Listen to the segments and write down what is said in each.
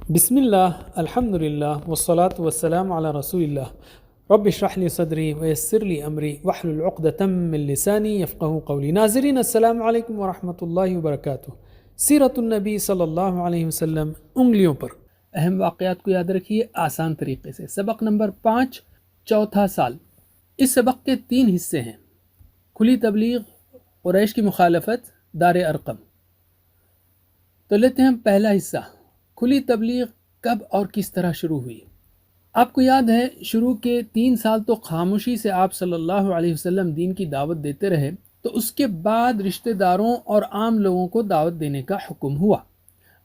بسم اللہ الحمد للہ والصلاة والسلام علی رسول اللہ رب اشرح لی صدری ویسر لی امری واحلل عقدۃ من لسانی یفقہوا قولی۔ ناظرین السلام علیکم ورحمۃ اللہ وبرکاتہ۔ سیرت النبی صلی اللہ علیہ وسلم انگلیوں پر۔ اہم واقعات کو یاد رکھیے آسان طریقے سے۔ سبق نمبر 5، چوتھا سال۔ اس سبق کے 3 حصے ہیں: کھلی تبلیغ، قریش کی مخالفت، دار ارقم۔ تو لیتے ہیں ہم پہلا حصہ، کھلی تبلیغ کب اور کس طرح شروع ہوئی۔ آپ کو یاد ہے شروع کے 3 سال تو خاموشی سے آپ صلی اللہ علیہ وسلم دین کی دعوت دیتے رہے، تو اس کے بعد رشتہ داروں اور عام لوگوں کو دعوت دینے کا حکم ہوا۔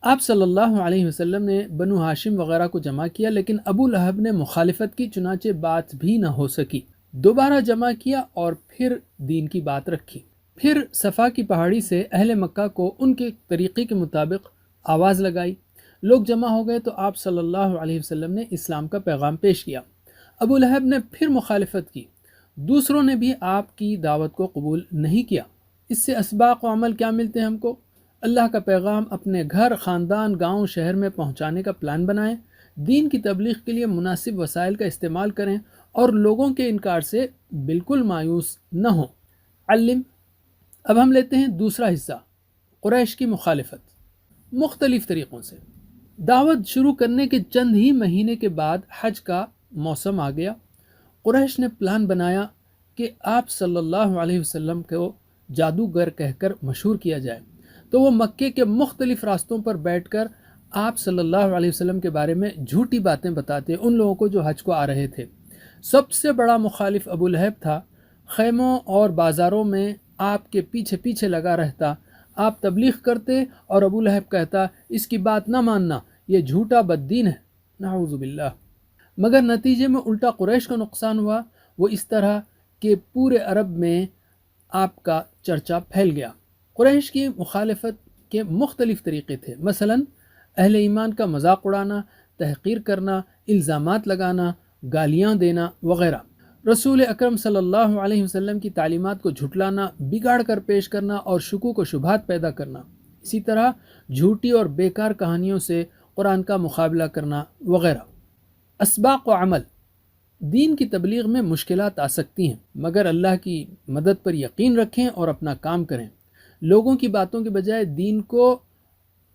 آپ صلی اللہ علیہ وسلم نے بنو ہاشم وغیرہ کو جمع کیا، لیکن ابو لہب نے مخالفت کی، چنانچہ بات بھی نہ ہو سکی۔ دوبارہ جمع کیا اور پھر دین کی بات رکھی۔ پھر صفا کی پہاڑی سے اہل مکہ کو ان کے طریقے کے مطابق آواز لگائی۔ لوگ جمع ہو گئے تو آپ صلی اللہ علیہ وسلم نے اسلام کا پیغام پیش کیا۔ ابو لہب نے پھر مخالفت کی، دوسروں نے بھی آپ کی دعوت کو قبول نہیں کیا۔ اس سے اسباق و عمل کیا ملتے ہیں ہم کو؟ اللہ کا پیغام اپنے گھر، خاندان، گاؤں، شہر میں پہنچانے کا پلان بنائیں، دین کی تبلیغ کے لیے مناسب وسائل کا استعمال کریں اور لوگوں کے انکار سے بالکل مایوس نہ ہوں۔ علم۔ اب ہم لیتے ہیں دوسرا حصہ، قریش کی مخالفت۔ مختلف طریقوں سے دعوت شروع کرنے کے چند ہی مہینے کے بعد حج کا موسم آ گیا۔ قریش نے پلان بنایا کہ آپ صلی اللہ علیہ وسلم کو جادوگر کہہ کر مشہور کیا جائے، تو وہ مکے کے مختلف راستوں پر بیٹھ کر آپ صلی اللہ علیہ وسلم کے بارے میں جھوٹی باتیں بتاتے ان لوگوں کو جو حج کو آ رہے تھے۔ سب سے بڑا مخالف ابو لہب تھا، خیموں اور بازاروں میں آپ کے پیچھے پیچھے لگا رہتا۔ آپ تبلیغ کرتے اور ابو لہب کہتا اس کی بات نہ ماننا، یہ جھوٹا بددین ہے، نعوذ باللہ۔ مگر نتیجے میں الٹا قریش کا نقصان ہوا۔ وہ اس طرح کہ پورے عرب میں آپ کا چرچا پھیل گیا۔ قریش کی مخالفت کے مختلف طریقے تھے، مثلا اہل ایمان کا مذاق اڑانا، تحقیر کرنا، الزامات لگانا، گالیاں دینا وغیرہ۔ رسول اکرم صلی اللہ علیہ وسلم کی تعلیمات کو جھٹلانا، بگاڑ کر پیش کرنا اور شکوک و شبہات پیدا کرنا۔ اسی طرح جھوٹی اور بیکار کہانیوں سے قرآن کا مقابلہ کرنا وغیرہ۔ اسباق و عمل۔ دین کی تبلیغ میں مشکلات آ سکتی ہیں، مگر اللہ کی مدد پر یقین رکھیں اور اپنا کام کریں۔ لوگوں کی باتوں کے بجائے دین کو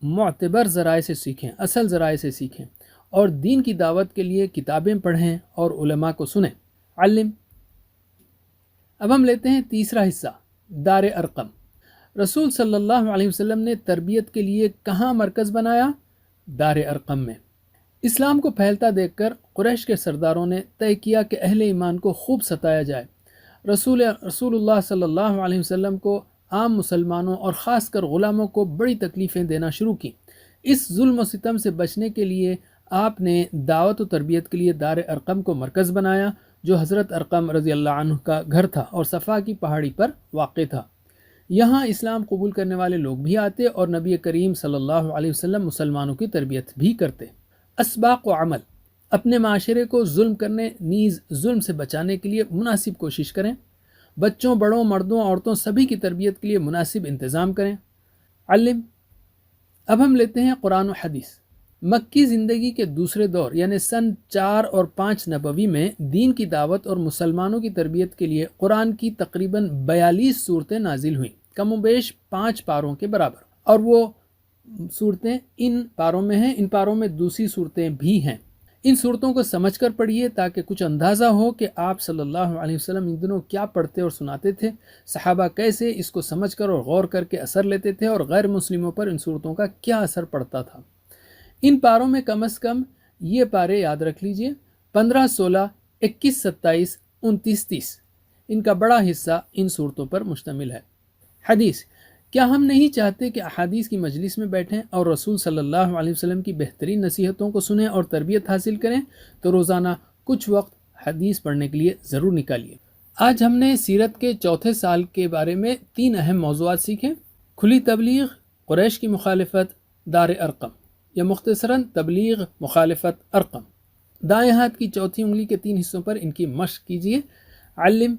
معتبر ذرائع سے سیکھیں، اصل ذرائع سے سیکھیں، اور دین کی دعوت کے لیے کتابیں پڑھیں اور علماء کو سنیں۔ علم۔ اب ہم لیتے ہیں تیسرا حصہ، دار ارقم۔ رسول صلی اللہ علیہ وسلم نے تربیت کے لیے کہاں مرکز بنایا؟ دار ارقم میں۔ اسلام کو پھیلتا دیکھ کر قریش کے سرداروں نے طے کیا کہ اہل ایمان کو خوب ستایا جائے۔ رسول اللہ صلی اللہ علیہ وسلم کو عام مسلمانوں اور خاص کر غلاموں کو بڑی تکلیفیں دینا شروع کی۔ اس ظلم و ستم سے بچنے کے لیے آپ نے دعوت و تربیت کے لیے دار ارقم کو مرکز بنایا، جو حضرت ارقم رضی اللہ عنہ کا گھر تھا اور صفا کی پہاڑی پر واقع تھا۔ یہاں اسلام قبول کرنے والے لوگ بھی آتے اور نبی کریم صلی اللہ علیہ وسلم مسلمانوں کی تربیت بھی کرتے۔ اسباق و عمل۔ اپنے معاشرے کو ظلم کرنے نیز ظلم سے بچانے کے لیے مناسب کوشش کریں۔ بچوں، بڑوں، مردوں، عورتوں سبھی کی تربیت کے لیے مناسب انتظام کریں۔ علم۔ اب ہم لیتے ہیں قرآن و حدیث۔ مکی زندگی کے دوسرے دور یعنی سن 4 اور 5 نبوی میں دین کی دعوت اور مسلمانوں کی تربیت کے لیے قرآن کی تقریباً 42 صورتیں نازل ہوئیں، کم و بیش 5 پاروں کے برابر، اور وہ صورتیں ان پاروں میں ہیں، ان پاروں میں دوسری صورتیں بھی ہیں۔ ان صورتوں کو سمجھ کر پڑھیے تاکہ کچھ اندازہ ہو کہ آپ صلی اللہ علیہ وسلم ان دنوں کیا پڑھتے اور سناتے تھے، صحابہ کیسے اس کو سمجھ کر اور غور کر کے اثر لیتے تھے، اور غیر مسلموں پر ان صورتوں کا کیا اثر پڑتا تھا۔ ان پاروں میں کم از کم یہ پارے یاد رکھ لیجئے: 15، 16، 21، 27، 29، 30۔ ان کا بڑا حصہ ان صورتوں پر مشتمل ہے۔ حدیث۔ کیا ہم نہیں چاہتے کہ احادیث کی مجلس میں بیٹھیں اور رسول صلی اللہ علیہ وسلم کی بہترین نصیحتوں کو سنیں اور تربیت حاصل کریں؟ تو روزانہ کچھ وقت حدیث پڑھنے کے لیے ضرور نکالیے۔ آج ہم نے سیرت کے چوتھے سال کے بارے میں 3 اہم موضوعات سیکھیں: کھلی تبلیغ، قریش کی مخالفت، دار ارقم، یا مختصراً تبلیغ، مخالفت، ارقم۔ دائیں ہاتھ کی چوتھی انگلی کے 3 حصوں پر ان کی مشق کیجیے۔ علم۔